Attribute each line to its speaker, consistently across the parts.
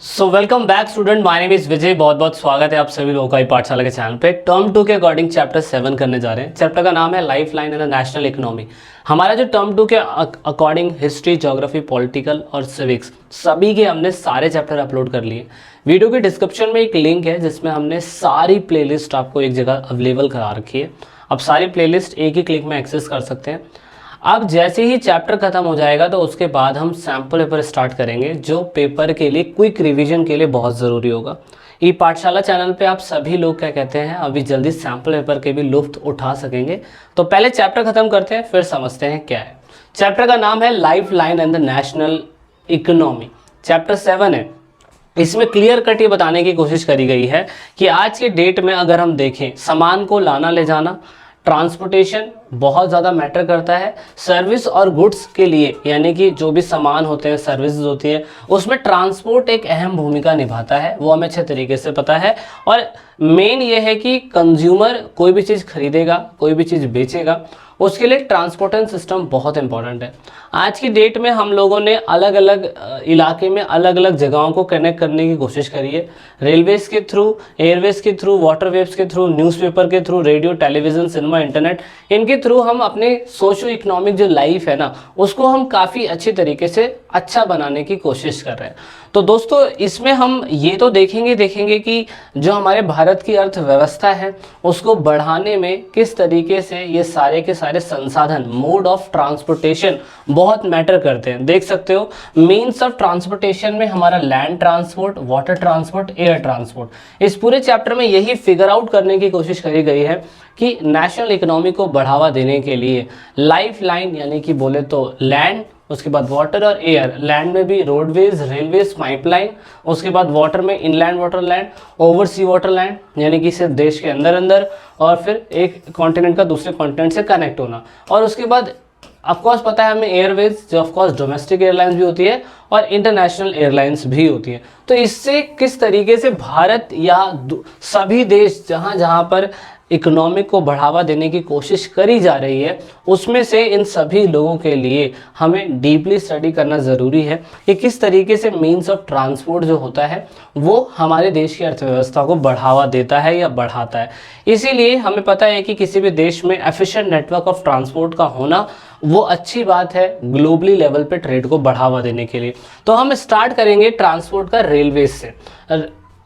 Speaker 1: So welcome back student, my name is Vijay. बहुत बहुत स्वागत है आप सभी लोगों का ई पाठशाला के चैनल पे। टर्म 2 के अकॉर्डिंग चैप्टर 7 करने जा रहे हैं। चैप्टर का नाम है life line in national economy. हमारा जो टर्म 2 के अकॉर्डिंग हिस्ट्री, ज्योग्राफी, पॉलिटिकल और सिविक्स सभी के हमने सारे चैप्टर अपलोड कर लिए। वीडियो के डिस्क्रिप्शन में एक लिंक है जिसमें हमने सारी प्लेलिस्ट आपको एक जगह अवेलेबल करा रखी है। अब सारी प्लेलिस्ट एक ही क्लिक में एक्सेस कर सकते हैं। अब जैसे ही चैप्टर खत्म हो जाएगा तो उसके बाद हम सैम्पल पेपर स्टार्ट करेंगे, जो पेपर के लिए क्विक रिवीजन के लिए बहुत ज़रूरी होगा। ई पाठशाला चैनल पे आप सभी लोग क्या कहते हैं, अभी जल्दी सैम्पल पेपर के भी लुत्फ उठा सकेंगे। तो पहले चैप्टर खत्म करते हैं, फिर समझते हैं क्या है। चैप्टर का नाम है life line and the national economy. Chapter 7 है। इसमें क्लियर कट ये बताने की कोशिश करी गई है कि आज के डेट में अगर हम देखें, सामान को लाना ले जाना, ट्रांसपोर्टेशन बहुत ज़्यादा मैटर करता है। सर्विस और गुड्स के लिए, यानी कि जो भी सामान होते हैं, सर्विसेज होती है, उसमें ट्रांसपोर्ट एक अहम भूमिका निभाता है, वो हमें अच्छे तरीके से पता है। और मेन ये है कि कंज्यूमर कोई भी चीज़ खरीदेगा, कोई भी चीज़ बेचेगा, उसके लिए ट्रांसपोर्टेशन सिस्टम बहुत इंपॉर्टेंट है। आज की डेट में हम लोगों ने अलग अलग इलाके में अलग अलग जगहों को कनेक्ट करने की कोशिश करी है। रेलवेज़ के थ्रू, एयरवेज़ के थ्रू, वाटरवेव्स के थ्रू, न्यूज़पेपर के through, radio, television, cinema, internet, इनके थ्रू हम अपने सोशो इकोनॉमिक जो लाइफ है ना, उसको हम काफ़ी अच्छी तरीके से अच्छा बनाने की कोशिश कर रहे हैं। तो दोस्तों, इसमें हम ये तो देखेंगे कि जो हमारे भारत की अर्थव्यवस्था है उसको बढ़ाने में किस तरीके से ये सारे के सारे संसाधन, मोड ऑफ ट्रांसपोर्टेशन बहुत मैटर करते हैं। देख सकते हो, मीन्स ऑफ ट्रांसपोर्टेशन में हमारा land transport, water transport, air transport. इस पूरे चैप्टर में यही फिगर आउट करने की कोशिश करी गई है कि नेशनल इकोनॉमी को बढ़ावा देने के लिए लाइफ लाइन, यानी कि बोले तो लैंड, उसके बाद वाटर और एयर। लैंड में भी रोडवेज, रेलवेज, पाइपलाइन, उसके बाद वाटर में inland water land, oversee water land, यानी कि सिर्फ देश के अंदर अंदर, और फिर एक कॉन्टिनेंट का दूसरे कॉन्टिनेंट से कनेक्ट होना। और उसके बाद ऑफकोर्स पता है हमें एयरवेज, जो ऑफकोर्स डोमेस्टिक एयरलाइंस भी होती है और इंटरनेशनल एयरलाइंस भी होती है। तो इससे किस तरीके से भारत या सभी देश जहाँ जहाँ पर इकोनॉमिक को बढ़ावा देने की कोशिश करी जा रही है, उसमें से इन सभी लोगों के लिए हमें डीपली स्टडी करना ज़रूरी है कि किस तरीके से मीन्स ऑफ ट्रांसपोर्ट जो होता है वो हमारे देश की अर्थव्यवस्था को बढ़ावा देता है या बढ़ाता है। इसीलिए हमें पता है कि किसी भी देश में एफिशिएंट नेटवर्क ऑफ ट्रांसपोर्ट का होना वो अच्छी बात है ग्लोबली लेवल पे ट्रेड को बढ़ावा देने के लिए। तो हम स्टार्ट करेंगे ट्रांसपोर्ट का रेलवेज से,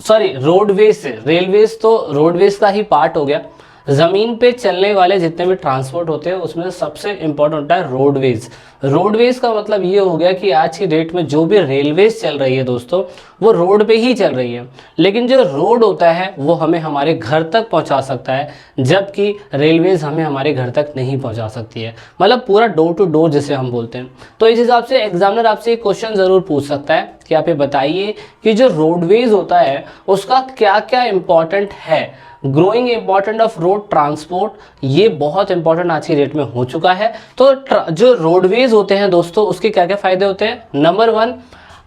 Speaker 1: सॉरी रोडवेज से। रेलवेज तो रोडवेज का ही पार्ट हो गया। ज़मीन पे चलने वाले जितने भी ट्रांसपोर्ट होते हैं उसमें सबसे इम्पोर्टेंट होता है रोडवेज। रोडवेज का मतलब ये हो गया कि आज की डेट में जो भी रेलवेज चल रही है दोस्तों, वो रोड पे ही चल रही है, लेकिन जो रोड होता है वो हमें हमारे घर तक पहुंचा सकता है, जबकि रेलवेज हमें हमारे घर तक नहीं पहुंचा सकती है। मतलब पूरा डोर टू डोर जिसे हम बोलते हैं। तो इस हिसाब से एग्जामिनर आपसे एक क्वेश्चन ज़रूर पूछ सकता है कि आप ये बताइए कि जो रोडवेज होता है उसका क्या क्या इम्पोर्टेंट है। Growing important of road transport, ये बहुत इंपॉर्टेंट आज की डेट में हो चुका है। तो जो रोडवेज होते हैं दोस्तों, उसके क्या क्या फ़ायदे होते हैं। नंबर 1,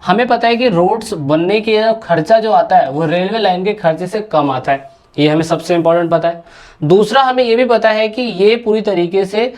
Speaker 1: हमें पता है कि रोड्स बनने के खर्चा जो आता है वो रेलवे लाइन के खर्चे से कम आता है, ये हमें सबसे इम्पोर्टेंट पता है। दूसरा, हमें ये भी पता है कि ये पूरी तरीके से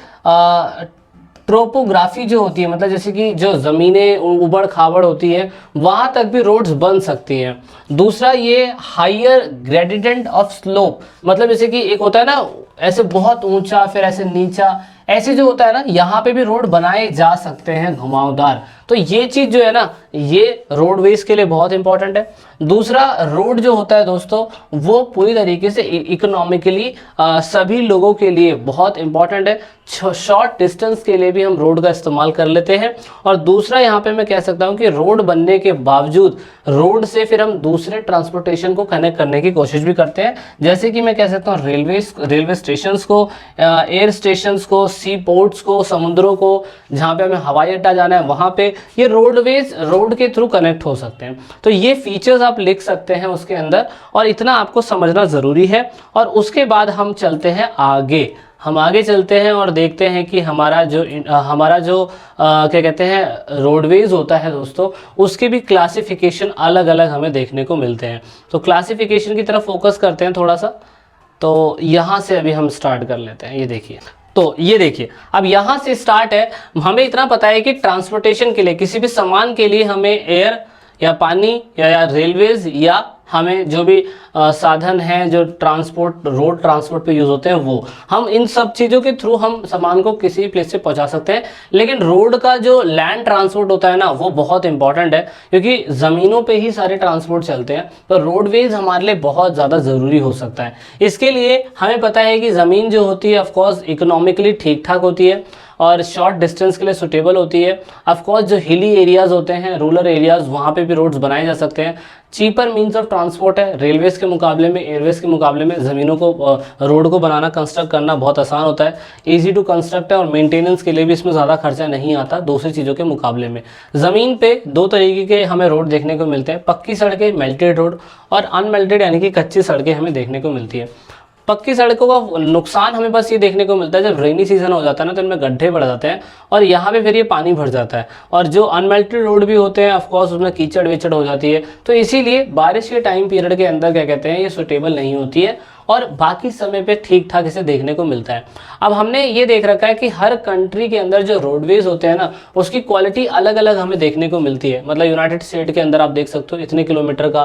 Speaker 1: ट्रोपोग्राफी जो होती है, मतलब जैसे कि जो ज़मीनें उबड़ खाबड़ होती है वहाँ तक भी रोड्स बन सकती हैं। दूसरा, ये हायर ग्रेडिएंट ऑफ स्लोप, मतलब जैसे कि एक होता है ना ऐसे बहुत ऊंचा फिर ऐसे नीचा, ऐसे जो होता है ना, यहाँ पे भी रोड बनाए जा सकते हैं घुमावदार। तो ये चीज़ जो है ना, ये रोडवेज के लिए बहुत इंपॉर्टेंट है। दूसरा, रोड जो होता है दोस्तों वो पूरी तरीके से इकोनॉमिकली सभी लोगों के लिए बहुत इंपॉर्टेंट है। शॉर्ट डिस्टेंस के लिए भी हम रोड का इस्तेमाल कर लेते हैं। और दूसरा, यहाँ पे मैं कह सकता हूँ कि रोड बनने के बावजूद रोड से फिर हम दूसरे ट्रांसपोर्टेशन को कनेक्ट करने की कोशिश भी करते हैं। जैसे कि मैं कह सकता हूँ रेलवे स्टेशंस को, एयर स्टेशंस को, सी पोर्ट्स को, समुद्रों को, जहाँ पे हमें हवाई अड्डा जाना है वहाँ पे ये रोडवेज रोड के थ्रू कनेक्ट हो सकते हैं। तो ये फीचर्स आप लिख सकते हैं उसके अंदर, और इतना आपको समझना ज़रूरी है। और उसके बाद हम चलते हैं आगे, हम आगे चलते हैं और देखते हैं कि हमारा जो क्या कहते हैं रोडवेज होता है दोस्तों, उसके भी क्लासिफिकेशन अलग अलग हमें देखने को मिलते हैं। तो क्लासिफिकेशन की तरफ फोकस करते हैं थोड़ा सा। तो यहाँ से अभी हम स्टार्ट कर लेते हैं। ये देखिए, तो ये देखिए, अब यहाँ से स्टार्ट है। हमें इतना पता है कि ट्रांसपोर्टेशन के लिए, किसी भी सामान के लिए हमें एयर या पानी या रेलवेज या हमें जो भी साधन हैं जो ट्रांसपोर्ट रोड ट्रांसपोर्ट पे यूज़ होते हैं वो, हम इन सब चीज़ों के थ्रू हम सामान को किसी प्लेस से पहुंचा सकते हैं। लेकिन रोड का जो लैंड ट्रांसपोर्ट होता है ना वो बहुत इंपॉर्टेंट है, क्योंकि ज़मीनों पे ही सारे ट्रांसपोर्ट चलते हैं, तो रोडवेज हमारे लिए बहुत ज़्यादा ज़रूरी हो सकता है। इसके लिए हमें पता है कि ज़मीन जो होती है ऑफकोर्स इकोनॉमिकली ठीक ठाक होती है और शॉर्ट डिस्टेंस के लिए सुटेबल होती है। ऑफकोर्स जो हिली एरियाज़ होते हैं, रूरल एरियाज़, वहाँ पे भी रोड्स बनाए जा सकते हैं। चीपर मीन्स ऑफ ट्रांसपोर्ट है, रेलवेज के मुकाबले में, एयरवेज के मुकाबले में ज़मीनों को रोड को बनाना कंस्ट्रक्ट करना बहुत आसान होता है, इजी टू कंस्ट्रक्ट है और मेंटेनेंस के लिए भी इसमें ज़्यादा खर्चा नहीं आता दूसरी चीज़ों के मुकाबले में। ज़मीन पे दो तरीके के हमें रोड देखने को मिलते हैं, पक्की सड़कें मेल्टेड रोड और अनमेल्टेड यानी कि कच्ची सड़कें हमें देखने को मिलती है। पक्की सड़कों का नुकसान हमें बस ये देखने को मिलता है जब रेनी सीजन हो जाता है ना तो इनमें गड्ढे बढ़ जाते हैं और यहाँ पे फिर ये पानी भर जाता है, और जो अनमेल्टेड रोड भी होते हैं ऑफकोर्स उसमें कीचड़ विचड़ हो जाती है, तो इसीलिए बारिश के टाइम पीरियड के अंदर क्या कहते हैं ये सुटेबल नहीं होती है और बाकी समय पे ठीक ठाक इसे देखने को मिलता है। अब हमने ये देख रखा है कि हर कंट्री के अंदर जो रोडवेज होते हैं ना उसकी क्वालिटी अलग अलग हमें देखने को मिलती है। मतलब यूनाइटेड स्टेट के अंदर आप देख सकते हो इतने किलोमीटर का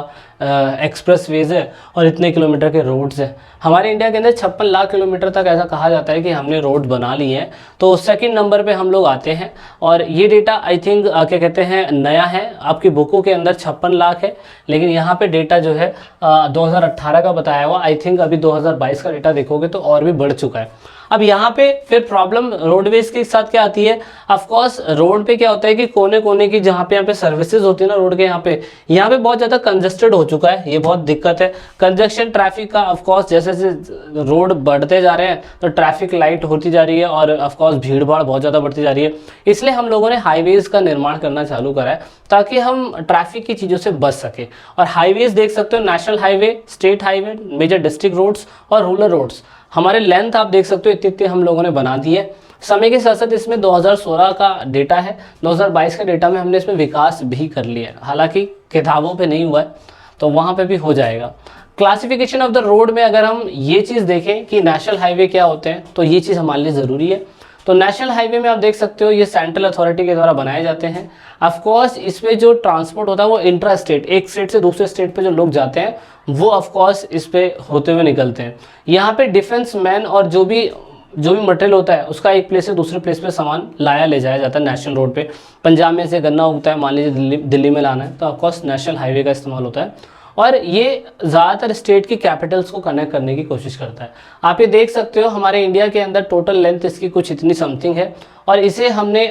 Speaker 1: एक्सप्रेस वेज है और इतने किलोमीटर के रोड्स हैं। हमारे इंडिया के अंदर 56 लाख किलोमीटर तक ऐसा कहा जाता है कि हमने रोड बना ली है, तो सेकंड नंबर पे हम लोग आते हैं। और ये डेटा आई थिंक क्या कहते हैं नया है, आपकी बुकों के अंदर 56 लाख है, लेकिन यहाँ पे डेटा जो है 2018 का बताया हुआ, आई थिंक अभी 2022 का डेटा देखोगे तो और भी बढ़ चुका है। अब यहाँ पे फिर प्रॉब्लम रोडवेज के साथ क्या आती है, ऑफ कोर्स रोड पे क्या होता है कि कोने कोने की जहाँ पे यहाँ पे सर्विसेज होती है ना रोड के, यहाँ पे बहुत ज़्यादा कंजेस्टेड हो चुका है, ये बहुत दिक्कत है। कंजक्शन ट्रैफिक का ऑफ कोर्स जैसे जैसे रोड बढ़ते जा रहे हैं तो ट्रैफिक लाइट होती जा रही है और ऑफ कोर्स भीड़ भाड़ बहुत ज़्यादा बढ़ती जा रही है, इसलिए हम लोगों ने हाईवेज का निर्माण करना चालू करा है ताकि हम ट्रैफिक की चीज़ों से बच सके। और हाईवेज देख सकते हो, national highway, state highway, major district roads और रूरल रोड्स, हमारे लेंथ आप देख सकते हो इतनी इतनी हम लोगों ने बना दी है। समय के साथ साथ इसमें 2016 का डेटा है, 2022 का डेटा में हमने इसमें विकास भी कर लिया है, हालांकि किताबों पे नहीं हुआ है तो वहाँ पे भी हो जाएगा। क्लासिफिकेशन ऑफ द रोड में अगर हम ये चीज़ देखें कि नेशनल हाईवे क्या होते हैं तो ये चीज़ हमारे लिए ज़रूरी है। तो नेशनल हाईवे में आप देख सकते हो ये सेंट्रल अथॉरिटी के द्वारा बनाए जाते हैं। ऑफ कोर्स इसमें जो ट्रांसपोर्ट होता है वो इंट्रा स्टेट, एक स्टेट से दूसरे स्टेट पे जो लोग जाते हैं वो ऑफ कोर्स इस पे होते हुए निकलते हैं। यहाँ पे डिफेंस मैन और जो भी मटेरियल होता है उसका एक प्लेस से दूसरे प्लेस पे सामान ले जाया जाता है नेशनल रोड पे। पंजाब में से गन्ना उगता है, मान लीजिए दिल्ली में लाना है तो ऑफकोर्स नेशनल हाईवे का इस्तेमाल होता है और ये ज़्यादातर स्टेट की कैपिटल्स को कनेक्ट करने की कोशिश करता है। आप ये देख सकते हो हमारे इंडिया के अंदर टोटल लेंथ इसकी कुछ इतनी समथिंग है और इसे हमने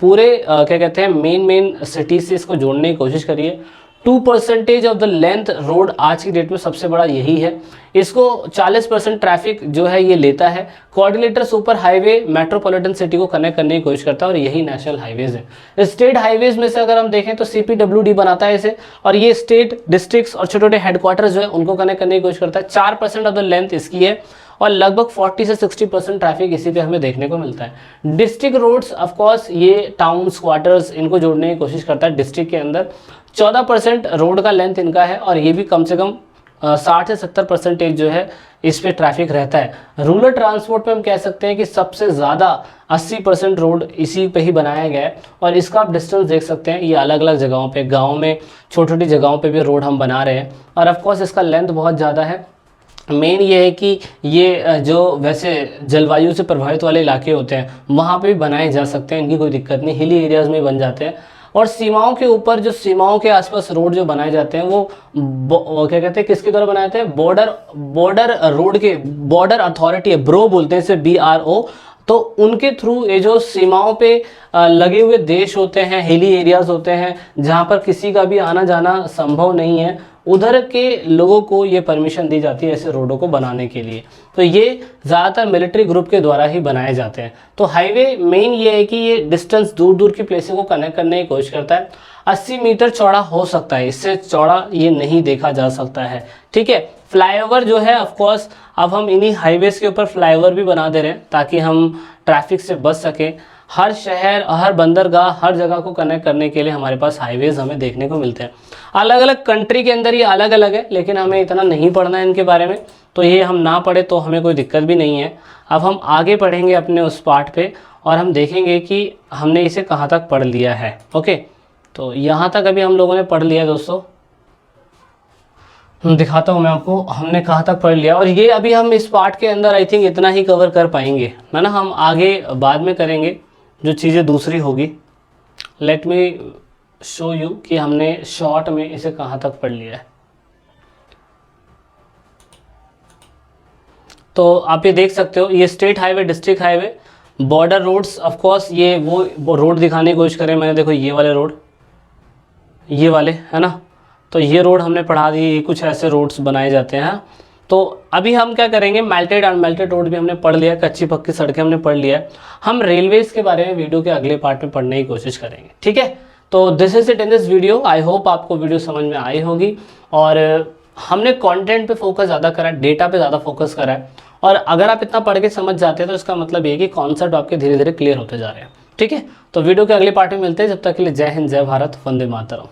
Speaker 1: पूरे क्या कहते हैं मेन सिटीज से इसको जोड़ने की कोशिश करी है। 2% ऑफ द लेंथ रोड आज की डेट में सबसे बड़ा यही है, इसको 40% ट्रैफिक जो है ये लेता है। Coordinator super highway metropolitan city को कनेक्ट करने की कोशिश करता है और यही नेशनल हाईवेज है। स्टेट हाईवेज में से अगर हम देखें तो CPWD बनाता है इसे और ये स्टेट डिस्ट्रिक्ट्स और छोटे छोटे हेडक्वार्टर्स जो है उनको कनेक्ट करने की कोशिश करता है। 4% ऑफ द लेंथ इसकी है और लगभग 40 से 60% ट्रैफिक इसी पे हमें देखने को मिलता है। डिस्ट्रिक्ट रोड्स ऑफ कोर्स ये टाउन्स क्वार्टर्स इनको जोड़ने की कोशिश करता है डिस्ट्रिक्ट के अंदर। 14% रोड का लेंथ इनका है और ये भी कम से कम 60 से 70% जो है इस पे ट्रैफिक रहता है। रूरल ट्रांसपोर्ट पे हम कह सकते हैं कि सबसे ज़्यादा 80% रोड इसी पे ही बनाया गया है और इसका आप डिस्टेंस देख सकते हैं। ये अलग अलग जगहों पे, गाँव में छोटी छोटी जगहों पे भी रोड हम बना रहे हैं और ऑफकोर्स इसका लेंथ बहुत ज़्यादा है। मेन ये है कि ये जो वैसे जलवायु से प्रभावित वाले इलाके होते हैं वहाँ पे भी बनाए जा सकते हैं, इनकी कोई दिक्कत नहीं, हिली एरियाज़ में बन जाते हैं। और सीमाओं के ऊपर जो सीमाओं के आसपास रोड जो बनाए जाते हैं वो क्या कहते हैं किसके द्वारा बनाए जाते हैं, बॉर्डर रोड के, बॉर्डर अथॉरिटी है, ब्रो बोलते हैं इसे, BRO, तो उनके थ्रू ये जो सीमाओं पे लगे हुए देश होते हैं, हिली एरियाज होते हैं जहाँ पर किसी का भी आना जाना संभव नहीं है, उधर के लोगों को ये परमिशन दी जाती है ऐसे रोडों को बनाने के लिए। तो ये ज़्यादातर मिलिट्री ग्रुप के द्वारा ही बनाए जाते हैं। तो हाईवे मेन ये है कि ये डिस्टेंस दूर दूर की प्लेसेस को कनेक्ट करने की कोशिश करता है। 80 मीटर चौड़ा हो सकता है, इससे चौड़ा ये नहीं देखा जा सकता है, ठीक है। फ्लाईओवर जो है ऑफकोर्स अब हम इन्हीं हाईवेज़ के ऊपर फ्लाईओवर भी बना दे रहे हैं ताकि हम ट्रैफिक से बच सकें। हर शहर, हर बंदरगाह, हर जगह को कनेक्ट करने के लिए हमारे पास हाईवेज़ हमें देखने को मिलते हैं। अलग अलग कंट्री के अंदर ये अलग अलग है, लेकिन हमें इतना नहीं पढ़ना है इनके बारे में, तो ये हम ना पढ़े तो हमें कोई दिक्कत भी नहीं है। अब हम आगे पढ़ेंगे अपने उस पार्ट पे और हम देखेंगे कि हमने इसे कहाँ तक पढ़ लिया है। ओके, तो यहाँ तक अभी हम लोगों ने पढ़ लिया दोस्तों। दिखाता हूँ मैं आपको, हमने कहाँ तक पढ़ लिया। और ये अभी हम इस पार्ट के अंदर आई थिंक इतना ही कवर कर पाएंगे, है ना। हम आगे बाद में करेंगे जो चीज़ें दूसरी होगी। लेट मी शो यू कि हमने शॉर्ट में इसे कहाँ तक पढ़ लिया है। तो आप ये देख सकते हो, ये state highway, district highway, border roads, of course ये वो रोड दिखाने की कोशिश करें मैंने। देखो ये वाले रोड, ये वाले, है ना। तो ये रोड हमने पढ़ा दी, कुछ ऐसे रोड्स बनाए जाते हैं। तो अभी हम क्या करेंगे, मेल्टेड अनमेल्टेड रोड भी हमने पढ़ लिया, कच्ची पक्की सड़कें हमने पढ़ लिया है। हम रेलवेज के बारे में वीडियो के अगले पार्ट में पढ़ने की कोशिश करेंगे, ठीक है। तो this is it in this video. I hope आपको वीडियो समझ में आई होगी। और हमने कंटेंट पे फोकस ज़्यादा करा है, डेटा पे ज़्यादा फोकस करा है। और अगर आप इतना पढ़ के समझ जाते हैं तो इसका मतलब ये कि कॉन्सेप्ट आपके धीरे धीरे क्लियर होते जा रहे हैं, ठीक है। तो वीडियो के अगले पार्ट में मिलते हैं, जब तक के लिए जय हिंद, जय भारत, वंदे मातरम।